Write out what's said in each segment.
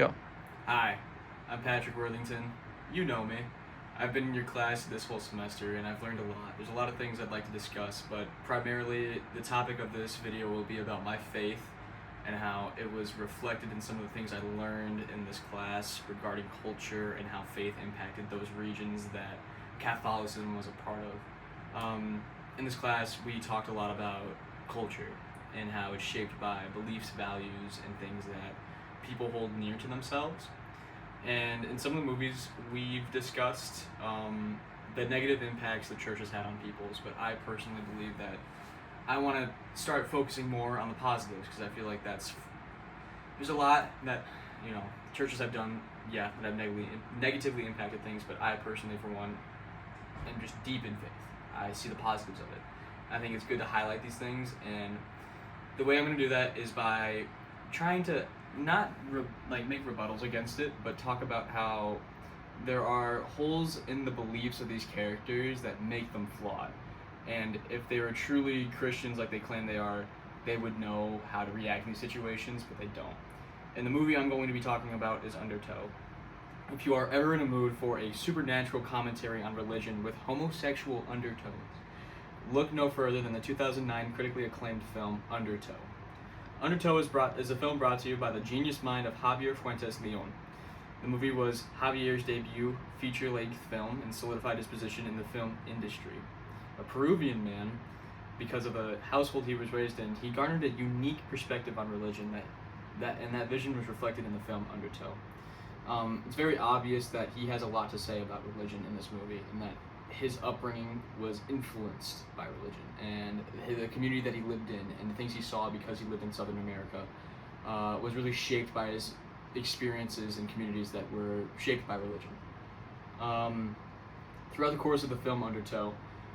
Go. Hi, I'm Patrick Worthington. You know me. I've been in your class this whole semester and I've learned a lot. There's a lot of things I'd like to discuss, but primarily the topic of this video will be about my faith and how it was reflected in some of the things I learned in this class regarding culture and how faith impacted those regions that Catholicism was a part of. In this class, we talked a lot about culture and how it's shaped by beliefs, values, and things that people hold near to themselves. And in some of the movies, we've discussed the negative impacts the church has had on peoples, but I personally believe that I want to start focusing more on the positives because I feel like there's a lot that churches have done, that have negatively impacted things, but I personally, for one, am just deep in faith. I see the positives of it. I think it's good to highlight these things, and the way I'm going to do that is by trying to not make rebuttals against it, but talk about how there are holes in the beliefs of these characters that make them flawed. And if they were truly Christians like they claim they are, they would know how to react in these situations, but they don't. And the movie I'm going to be talking about is Undertow. If you are ever in a mood for a supernatural commentary on religion with homosexual undertones, look no further than the 2009 critically acclaimed film Undertow. Undertow is a film brought to you by the genius mind of Javier Fuentes Leon. The movie was Javier's debut feature-length film and solidified his position in the film industry. A Peruvian man, because of a household he was raised in, he garnered a unique perspective on religion that vision was reflected in the film Undertow. It's very obvious that he has a lot to say about religion in this movie, and that his upbringing was influenced by religion, and the community that he lived in, and the things he saw because he lived in Southern America, was really shaped by his experiences in communities that were shaped by religion. Throughout the course of the film Undertow,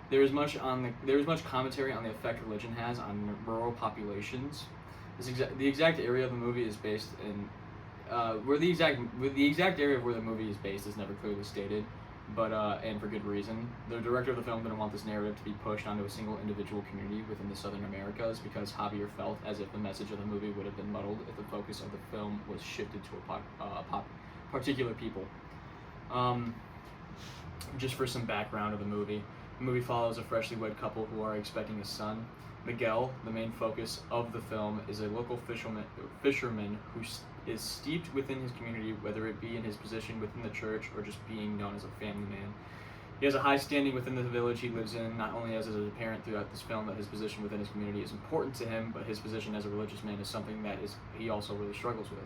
there is much commentary on the effect religion has on rural populations. The exact area of the movie is based in the exact area of where the movie is based is never clearly stated, but and for good reason. The director of the film didn't want this narrative to be pushed onto a single individual community within the Southern Americas, because Javier felt as if the message of the movie would have been muddled if the focus of the film was shifted to a particular people. Just for some background of the movie follows a freshly wed couple who are expecting a son. Miguel, the main focus of the film, is a local fisherman who is steeped within his community, whether it be in his position within the church or just being known as a family man. He has a high standing within the village he lives in, not only as is apparent throughout this film that his position within his community is important to him, but his position as a religious man is something that he also really struggles with.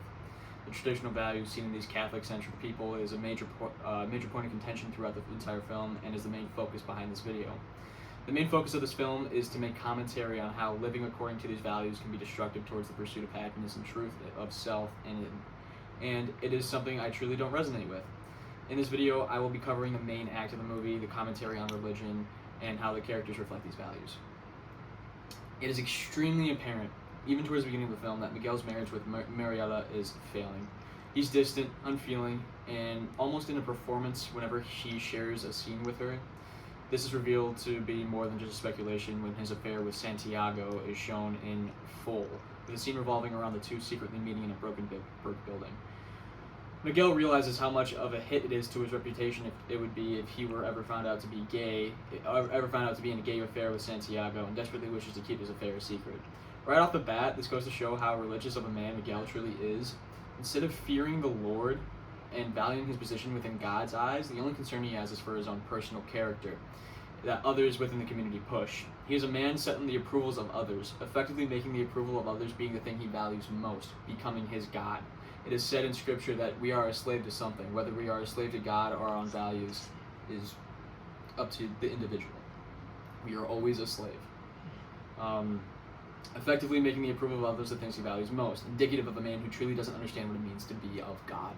The traditional values seen in these Catholic-centric people is a major point of contention throughout the entire film, and is the main focus behind this video. The main focus of this film is to make commentary on how living according to these values can be destructive towards the pursuit of happiness and truth of self, and it is something I truly don't resonate with. In this video, I will be covering the main act of the movie, the commentary on religion, and how the characters reflect these values. It is extremely apparent, even towards the beginning of the film, that Miguel's marriage with Mariela is failing. He's distant, unfeeling, and almost in a performance whenever he shares a scene with her. This is revealed to be more than just a speculation when his affair with Santiago is shown in full, with the scene revolving around the two secretly meeting in a broken brick building. Miguel realizes how much of a hit it is to his reputation if he were ever found out to be in a gay affair with Santiago, and desperately wishes to keep his affair a secret. Right off the bat, this goes to show how religious of a man Miguel truly is. Instead of fearing the Lord and valuing his position within God's eyes, the only concern he has is for his own personal character that others within the community push. He is a man set in the approvals of others, effectively making the approval of others being the thing he values most, becoming his God. It is said in scripture that we are a slave to something. Whether we are a slave to God or our own values is up to the individual. We are always a slave. Effectively making the approval of others the things he values most, indicative of a man who truly doesn't understand what it means to be of God.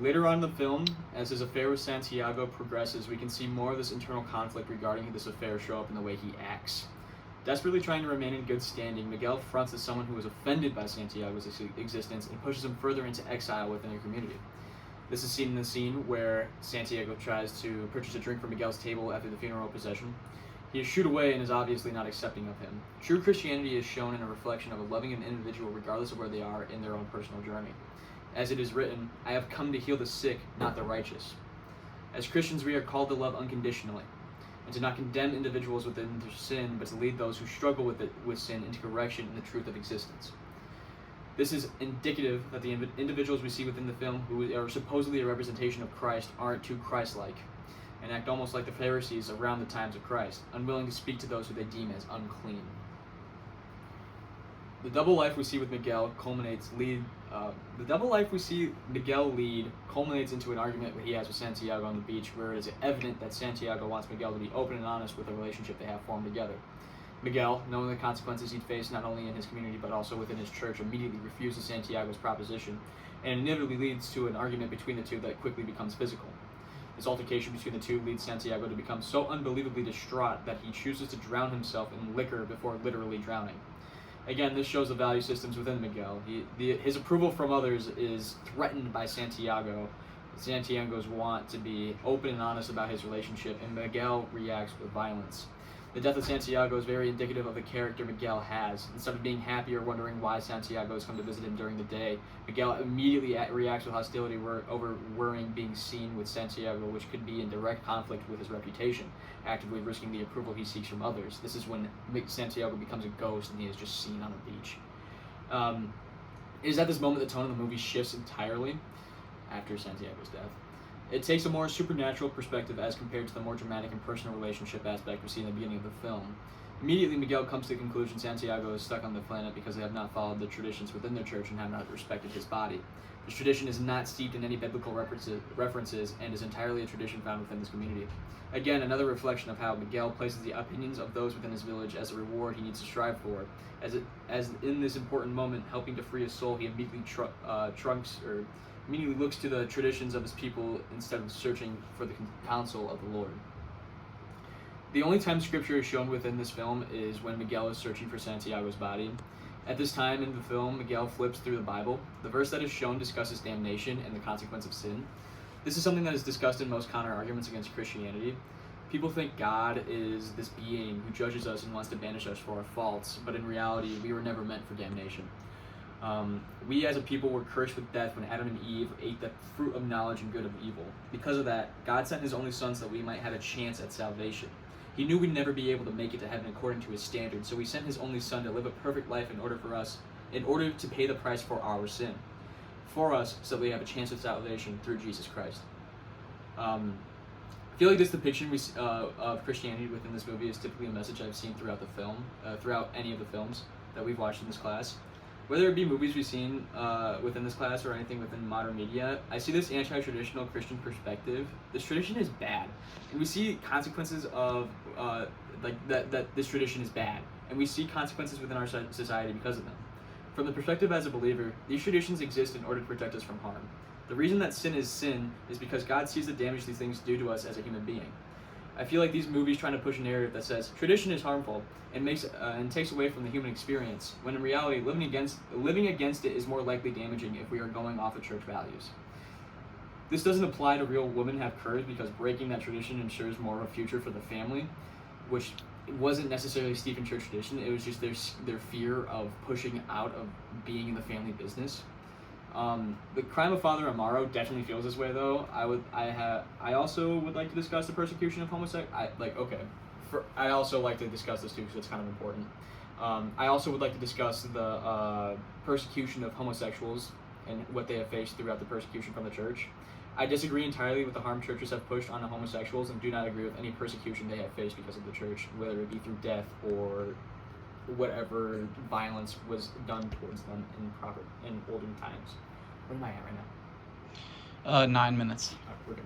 Later on in the film, as his affair with Santiago progresses, we can see more of this internal conflict regarding this affair show up in the way he acts. Desperately trying to remain in good standing, Miguel fronts as someone who is offended by Santiago's existence and pushes him further into exile within their community. This is seen in the scene where Santiago tries to purchase a drink from Miguel's table after the funeral procession. He is shooed away and is obviously not accepting of him. True Christianity is shown in a reflection of a loving an individual regardless of where they are in their own personal journey. As it is written, I have come to heal the sick, not the righteous. As Christians, we are called to love unconditionally, and to not condemn individuals within their sin, but to lead those who struggle with sin into correction and the truth of existence. This is indicative that the individuals we see within the film, who are supposedly a representation of Christ, aren't too Christ-like, and act almost like the Pharisees around the times of Christ, unwilling to speak to those who they deem as unclean. The double life we see with Miguel culminates lead into an argument that he has with Santiago on the beach, where it is evident that Santiago wants Miguel to be open and honest with the relationship they have formed together. Miguel, knowing the consequences he'd face not only in his community but also within his church, immediately refuses Santiago's proposition, and inevitably leads to an argument between the two that quickly becomes physical. This altercation between the two leads Santiago to become so unbelievably distraught that he chooses to drown himself in liquor before literally drowning. Again, this shows the value systems within Miguel. His approval from others is threatened by Santiago's want to be open and honest about his relationship, and Miguel reacts with violence. The death of Santiago is very indicative of the character Miguel has. Instead of being happy or wondering why Santiago has come to visit him during the day, Miguel immediately reacts with hostility over worrying being seen with Santiago, which could be in direct conflict with his reputation, actively risking the approval he seeks from others. This is when Santiago becomes a ghost and he is just seen on a beach. It is at this moment the tone of the movie shifts entirely after Santiago's death. It takes a more supernatural perspective as compared to the more dramatic and personal relationship aspect we see in the beginning of the film. Immediately, Miguel comes to the conclusion Santiago is stuck on the planet because they have not followed the traditions within their church and have not respected his body. This tradition is not steeped in any biblical references and is entirely a tradition found within this community. Again, another reflection of how Miguel places the opinions of those within his village as a reward he needs to strive for. As in this important moment, helping to free his soul, he immediately immediately looks to the traditions of his people instead of searching for the counsel of the Lord. The only time scripture is shown within this film is when Miguel is searching for Santiago's body. At this time in the film, Miguel flips through the Bible. The verse that is shown discusses damnation and the consequence of sin. This is something that is discussed in most counter-arguments against Christianity. People think God is this being who judges us and wants to banish us for our faults, but in reality, we were never meant for damnation. We as a people were cursed with death when Adam and Eve ate the fruit of knowledge and good of evil. Because of that, God sent his only son so that we might have a chance at salvation. He knew we'd never be able to make it to heaven according to his standards, so he sent his only son to live a perfect life in order to pay the price for our sin. For us, so that we have a chance of salvation through Jesus Christ. I feel like this depiction of Christianity within this movie is typically a message I've seen throughout the film, throughout any of the films that we've watched in this class. Whether it be movies we've seen within this class or anything within modern media, I see this anti-traditional Christian perspective. This tradition is bad, and we see consequences of that this tradition is bad, and we see consequences within our society because of them. From the perspective as a believer, these traditions exist in order to protect us from harm. The reason that sin is because God sees the damage these things do to us as a human being. I feel like these movies trying to push a narrative that says tradition is harmful and takes away from the human experience, when in reality, living against it is more likely damaging if we are going off of church values. This doesn't apply to real women have courage, because breaking that tradition ensures more of a future for the family, which wasn't necessarily steeped in church tradition. It was just their fear of pushing out of being in the family business. The crime of Father Amaro definitely feels this way, though. I also would like to discuss the persecution of I also like to discuss this too, because it's kind of important. I also would like to discuss the persecution of homosexuals and what they have faced throughout the persecution from the church. I disagree entirely with the harm churches have pushed on the homosexuals, and do not agree with any persecution they have faced because of the church, whether it be through death or whatever violence was done towards them in olden times. What am I at right now? 9 minutes. We're good.